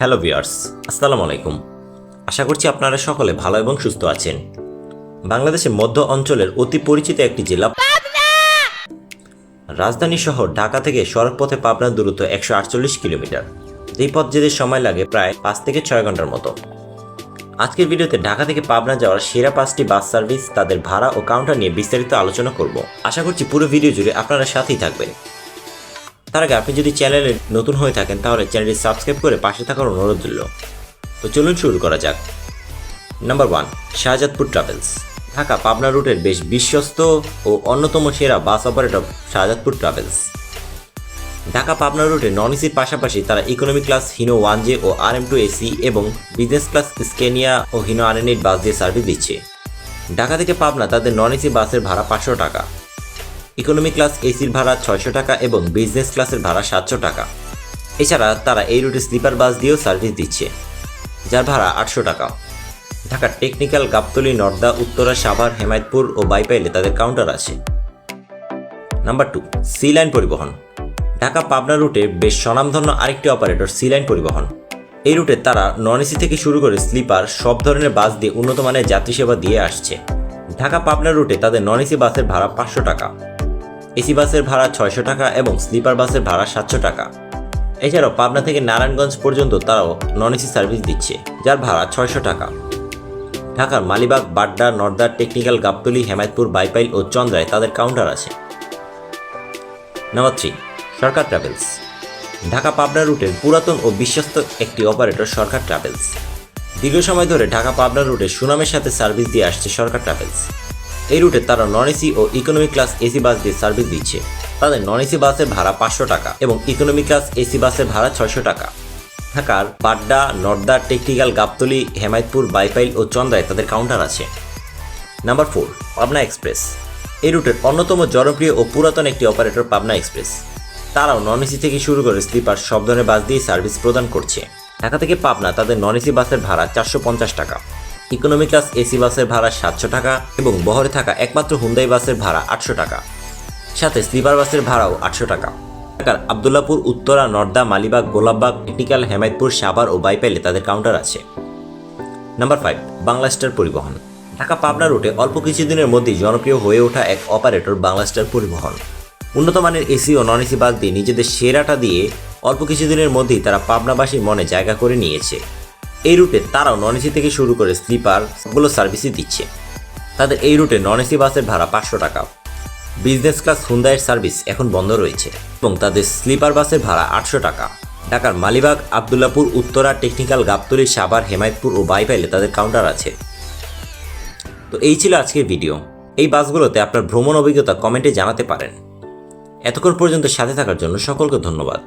Hello viewers, আসসালামু আলাইকুম। আশা করছি আপনারা সকলে ভালো এবং সুস্থ আছেন। বাংলাদেশের মধ্য অঞ্চলের অতি পরিচিত একটি জেলা রাজধানী শহর ঢাকা থেকে সড়কপথে পাবনার দূরত্ব 148 কিলোমিটার। এই পথ যেতে সময় লাগে প্রায় 5 থেকে 6 ঘন্টার মতো। আজকের ভিডিওতে ঢাকা থেকে পাবনা যাওয়ার সেরা 5টি বাস সার্ভিস, তাদের ভাড়া ও কাউন্টার নিয়ে বিস্তারিত আলোচনা করব। আশা করছি পুরো ভিডিও জুড়ে আপনারা সাথেই থাকবেন। তার আগে আপনি যদি চ্যানেলে নতুন হয়ে থাকেন তাহলে চ্যানেলটি সাবস্ক্রাইব করে পাশে থাকার অনুরোধ রইল। তো চলুন শুরু করা যাক। Number 1, Shahzadpur travels. ঢাকা পাবনা রুটের বেশ বিশ্বস্ত ও অন্যতম সেরা bus operator Shahzadpur travels. Dhaka Pabna রুটে নন এসির পাশাপাশি তারা ইকোনমি ক্লাস হিনো 1J ও RM2 AC এবং বিজনেস ক্লাস স্কেনিয়া ও হিনো RN8 বাস দিয়ে সার্ভিস দিচ্ছে। ঢাকা থেকে পাবনা তাদের নন এসি বাসের ভাড়া 500 টাকা, ইকোনমি ক্লাস এসির ভাড়া 600 টাকা এবং বিজনেস ক্লাসের ভাড়া 700 টাকা। এছাড়া তারা এই রুটে স্লিপার বাস দিয়েও সার্ভিস দিচ্ছে, যার ভাড়া 800 টাকা। ঢাকার টেকনিক্যাল, গাবতলী, নর্দা, উত্তরা, সাভার, হেমায়তপুর ও বাইপাইলে তাদের কাউন্টার আছে। নাম্বার 2, সি লাইন পরিবহন। ঢাকা পাবনা রুটে বেশ স্বনামধন্য আরেকটি অপারেটর সি লাইন পরিবহন। এই রুটে তারা নন এসি থেকে শুরু করে স্লিপার সব ধরনের বাস দিয়ে উন্নত মানের যাত্রী সেবা দিয়ে আসছে। ঢাকা পাবনা রুটে তাদের নন এসি বাসের ভাড়া 500 টাকা, এসি বাসের ভাড়া 600 টাকা এবং স্লিপার বাসের ভাড়া 700 টাকা। এছাড়াও পাবনা থেকে নারায়ণগঞ্জ পর্যন্ত তারাও নন এসি সার্ভিস দিচ্ছে, যার ভাড়া 600 টাকা। ঢাকার মালিবাগ, বাড্ডা, নর্দা, টেকনিক্যাল, গাবতলী, হেমায়তপুর, বাইপাইল ও চন্দ্রায় তাদের কাউন্টার আছে। নাম্বার 3, সরকার ট্রাভেলস। ঢাকা পাবনা রুটের পুরাতন ও বিশ্বস্ত একটি অপারেটর সরকার ট্রাভেলস। দীর্ঘ সময় ধরে ঢাকা পাবনা রুটে সুনামের সাথে সার্ভিস দিয়ে আসছে সরকার ট্রাভেলস। এই রুটে তারা নন এসি ও ইকোনমি ক্লাস এসি বাস দিয়ে সার্ভিস দিচ্ছে। তাদের নন এসি বাসের ভাড়া 500 টাকা এবং ইকোনমি ক্লাস এসি বাসের ভাড়া 600 টাকা। ঢাকার বাড্ডা, নর্দা, টেকনিক্যাল, গাবতলী, হেমায়তপুর, বাইপাইল ও চন্দ্রায় তাদের কাউন্টার আছে। Number 4, Pabna express. এই রুটের অন্যতম জনপ্রিয় ও পুরাতন একটি অপারেটর পাবনা এক্সপ্রেস। তারাও নন এসি থেকে শুরু করে স্লিপার সব ধরনের বাস দিয়ে সার্ভিস প্রদান করছে। ঢাকা থেকে পাবনা তাদের নন এসি বাসের ভাড়া 450 টাকা, ইকোনমি ক্লাস এসি বাসের ভাড়া 700 টাকা এবং বহরে থাকা একমাত্র হুন্দাই বাসের ভাড়া 800 টাকা। সাথে স্লিপার বাসের ভাড়াও 800 টাকা। ঢাকার আবদুল্লাপুর, উত্তরা, নর্দা, মালিবাগ, গোলাপবাগ, টেকনিক্যাল, হেমায়তপুর, সাভার ও বাইপাইলে তাদের কাউন্টার আছে। নাম্বার 5, বাংলা স্টার পরিবহন। ঢাকা পাবনা রুটে অল্প কিছুদিনের মধ্যেই জনপ্রিয় হয়ে ওঠা এক অপারেটর বাংলা স্টার পরিবহন। উন্নত মানের এসি ও নন এসি বাস দিয়ে নিজেদের সেরাটা দিয়ে অল্প কিছুদিনের মধ্যেই তারা পাবনাবাসীর মনে জায়গা করে নিয়েছে। এই রুটে তারাও নন এসি থেকে শুরু করে স্লিপার সবগুলো সার্ভিসই দিচ্ছে। তাদের এই রুটে নন এসি বাসের ভাড়া 500 টাকা, বিজনেস ক্লাস হুন্দাইয়ের সার্ভিস এখন বন্ধ রয়েছে এবং তাদের স্লিপার বাসের ভাড়া 800 টাকা। ঢাকার মালিবাগ, আবদুল্লাপুর, উত্তরা, টেকনিক্যাল, গাবতলী, সাভার, হেমায়তপুর ও বাইপাইলে তাদের কাউন্টার আছে। তো এই ছিল আজকের ভিডিও। এই বাসগুলোতে আপনার ভ্রমণ অভিজ্ঞতা কমেন্টে জানাতে পারেন। এতক্ষণ পর্যন্ত সাথে থাকার জন্য সকলকে ধন্যবাদ।